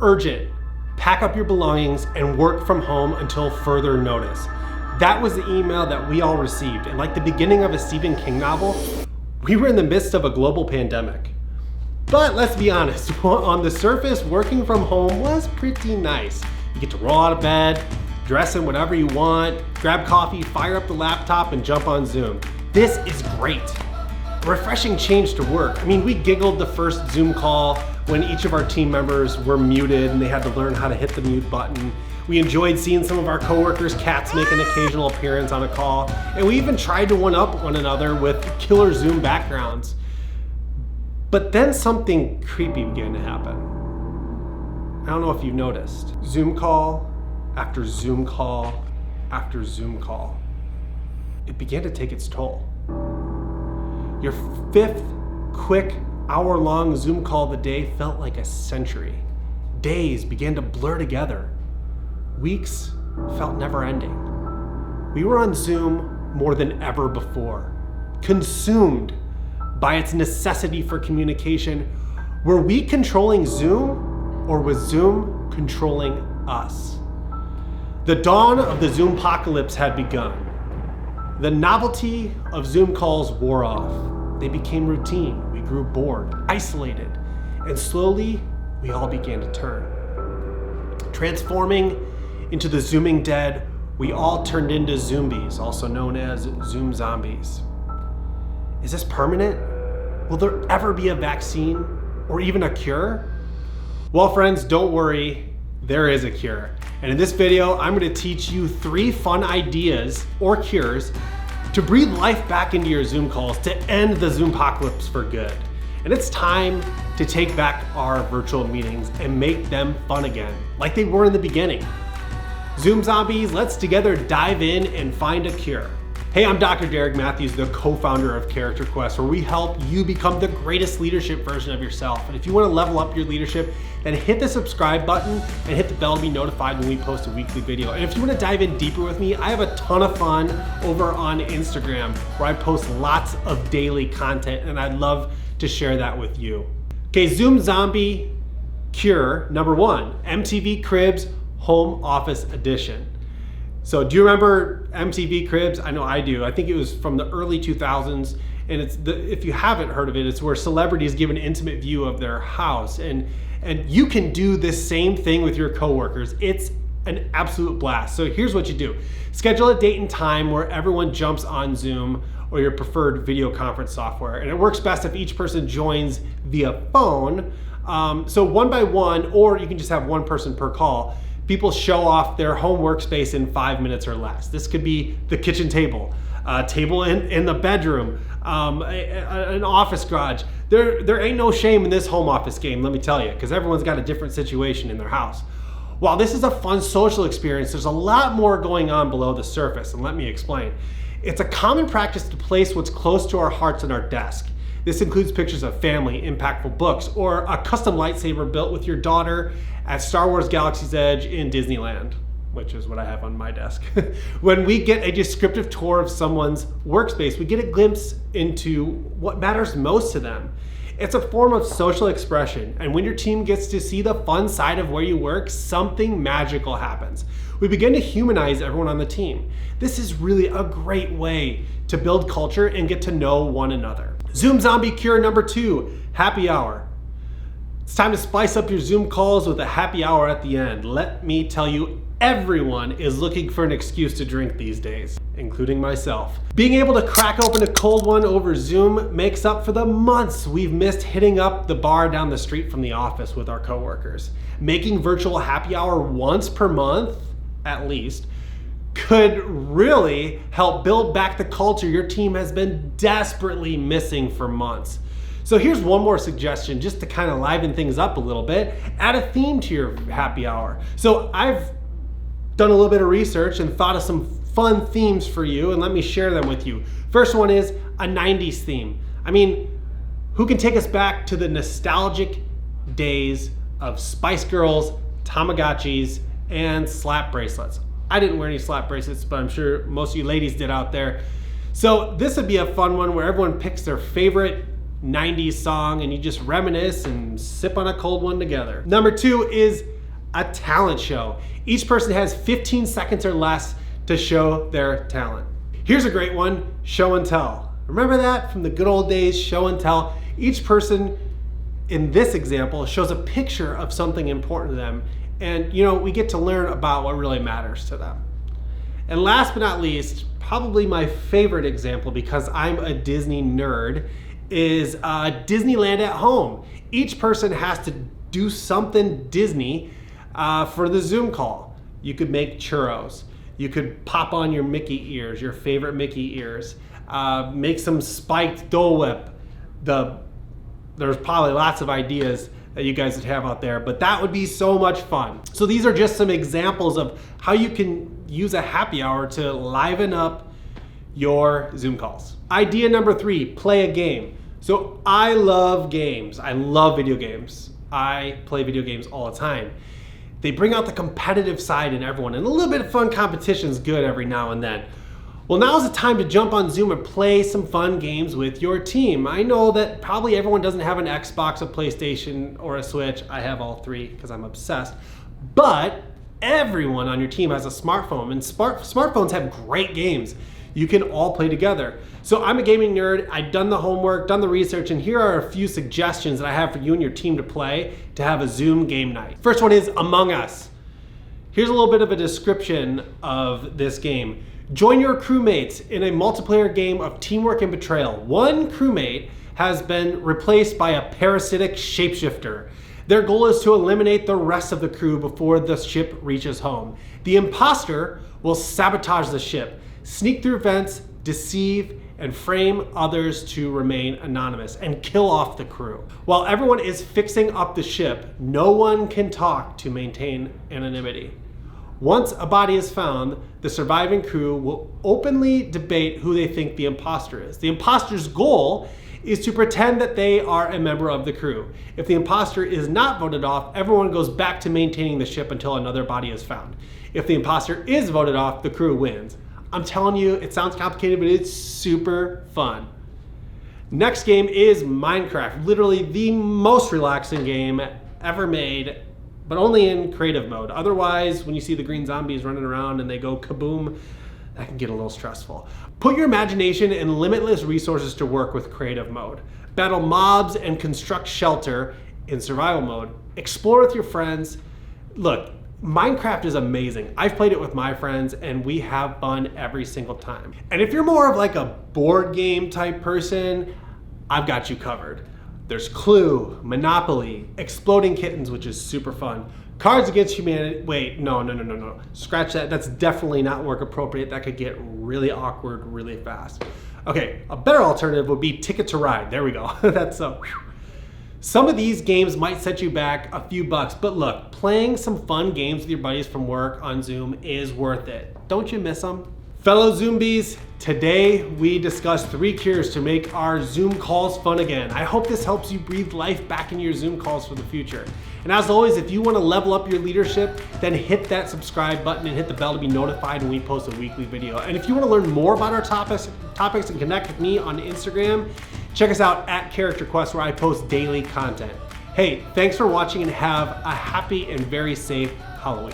urgent. Pack up your belongings and work from home until further notice. That was the email that we all received. And like the beginning of a Stephen King novel, we were in the midst of a global pandemic. But let's be honest, on the surface, working from home was pretty nice. You get to roll out of bed, dress in whatever you want, grab coffee, fire up the laptop, and jump on Zoom. This is great. A refreshing change to work. I mean, we giggled the first Zoom call when each of our team members were muted and they had to learn how to hit the mute button. We enjoyed seeing some of our coworkers' cats make an occasional appearance on a call, and we even tried to one-up one another with killer Zoom backgrounds. But then something creepy began to happen. I don't know if you've noticed. Zoom call after Zoom call after Zoom call. It began to take its toll. Your fifth quick hour-long Zoom call of the day felt like a century. Days began to blur together. Weeks felt never-ending. We were on Zoom more than ever before, consumed by its necessity for communication. Were we controlling Zoom, or was Zoom controlling us? The dawn of the Zoom-pocalypse had begun. The novelty of Zoom calls wore off. They became routine. We grew bored, isolated, and slowly we all began to turn. Transforming into the Zooming dead, we all turned into Zoombies, also known as Zoom zombies. Is this permanent? Will there ever be a vaccine or even a cure? Well, friends, don't worry, there is a cure. And in this video, I'm going to teach you 3 fun ideas or cures to breathe life back into your Zoom calls to end the Zoom-pocalypse for good. And it's time to take back our virtual meetings and make them fun again, like they were in the beginning. Zoom zombies, let's together dive in and find a cure. Hey, I'm Dr. Derek Matthews, the co-founder of Character Quest, where we help you become the greatest leadership version of yourself. And if you want to level up your leadership, then hit the subscribe button and hit the bell to be notified when we post a weekly video. And if you want to dive in deeper with me, I have a ton of fun over on Instagram, where I post lots of daily content, and I'd love to share that with you. Okay, Zoom zombie cure number 1, MTV Cribs Home Office Edition. So do you remember MTV Cribs? I know I do. I think it was from the early 2000s, and if you haven't heard of it, it's where celebrities give an intimate view of their house, and you can do this same thing with your coworkers. It's an absolute blast. So here's what you do. Schedule a date and time where everyone jumps on Zoom or your preferred video conference software, and it works best if each person joins via phone. So one by one, or you can just have one person per call. People show off their home workspace in 5 minutes or less. This could be the kitchen table, a table in the bedroom, an office garage. There ain't no shame in this home office game, let me tell you, because everyone's got a different situation in their house. While this is a fun social experience, there's a lot more going on below the surface, and let me explain. It's a common practice to place what's close to our hearts on our desk. This includes pictures of family, impactful books, or a custom lightsaber built with your daughter at Star Wars Galaxy's Edge in Disneyland, which is what I have on my desk. When we get a descriptive tour of someone's workspace, we get a glimpse into what matters most to them. It's a form of social expression, and when your team gets to see the fun side of where you work, something magical happens. We begin to humanize everyone on the team. This is really a great way to build culture and get to know one another. Zoom zombie cure number 2, happy hour. It's time to spice up your Zoom calls with a happy hour at the end. Let me tell you, everyone is looking for an excuse to drink these days, including myself. Being able to crack open a cold one over Zoom makes up for the months we've missed hitting up the bar down the street from the office with our coworkers. Making virtual happy hour once per month, at least, could really help build back the culture your team has been desperately missing for months. So here's one more suggestion just to kind of liven things up a little bit. Add a theme to your happy hour. So I've done a little bit of research and thought of some fun themes for you, and let me share them with you. First one is a 90s theme. I mean, who can take us back to the nostalgic days of Spice Girls, Tamagotchis, and slap bracelets? I didn't wear any slap bracelets, but I'm sure most of you ladies did out there. So this would be a fun one where everyone picks their favorite 90s song and you just reminisce and sip on a cold one together. Number 2 is a talent show. Each person has 15 seconds or less to show their talent. Here's a great one, show and tell. Remember that from the good old days, show and tell? Each person in this example shows a picture of something important to them, and we get to learn about what really matters to them. And last but not least, probably my favorite example because I'm a Disney nerd, is Disneyland at home. Each person has to do something Disney for the Zoom call. You could make churros. You could pop on your Mickey ears, your favorite Mickey ears. Make some spiked Dole Whip. There's probably lots of ideas that you guys would have out there, but that would be so much fun. So these are just some examples of how you can use a happy hour to liven up your Zoom calls. Idea number 3, play a game. So I love games. I love video games. I play video games all the time. They bring out the competitive side in everyone, and a little bit of fun competition is good every now and then. Well, now's the time to jump on Zoom and play some fun games with your team. I know that probably everyone doesn't have an Xbox, a PlayStation, or a Switch. I have all 3 because I'm obsessed. But everyone on your team has a smartphone, and smartphones have great games. You can all play together. So I'm a gaming nerd. I've done the homework, done the research, and here are a few suggestions that I have for you and your team to play to have a Zoom game night. First one is Among Us. Here's a little bit of a description of this game. Join your crewmates in a multiplayer game of teamwork and betrayal. One crewmate has been replaced by a parasitic shapeshifter. Their goal is to eliminate the rest of the crew before the ship reaches home. The imposter will sabotage the ship, sneak through vents, deceive, and frame others to remain anonymous and kill off the crew. While everyone is fixing up the ship, no one can talk to maintain anonymity. Once a body is found, the surviving crew will openly debate who they think the imposter is. The imposter's goal is to pretend that they are a member of the crew. If the imposter is not voted off, everyone goes back to maintaining the ship until another body is found. If the imposter is voted off, the crew wins. I'm telling you, it sounds complicated, but it's super fun. Next game is Minecraft, literally the most relaxing game ever made, but only in creative mode. Otherwise, when you see the green zombies running around and they go kaboom, that can get a little stressful. Put your imagination and limitless resources to work with creative mode. Battle mobs and construct shelter in survival mode. Explore with your friends. Look, Minecraft is amazing. I've played it with my friends and we have fun every single time. And if you're more of like a board game type person, I've got you covered. There's Clue, Monopoly, Exploding Kittens, which is super fun. Cards Against Humanity, wait, no. Scratch that, that's definitely not work appropriate. That could get really awkward really fast. Okay, a better alternative would be Ticket to Ride. There we go, that's so. Some of these games might set you back a few bucks, but look, playing some fun games with your buddies from work on Zoom is worth it. Don't you miss them? Fellow Zoombies, today we discussed 3 cures to make our Zoom calls fun again. I hope this helps you breathe life back into your Zoom calls for the future. And as always, if you want to level up your leadership, then hit that subscribe button and hit the bell to be notified when we post a weekly video. And if you want to learn more about our topics and connect with me on Instagram, check us out at Character Quest, where I post daily content. Hey, thanks for watching and have a happy and very safe Halloween.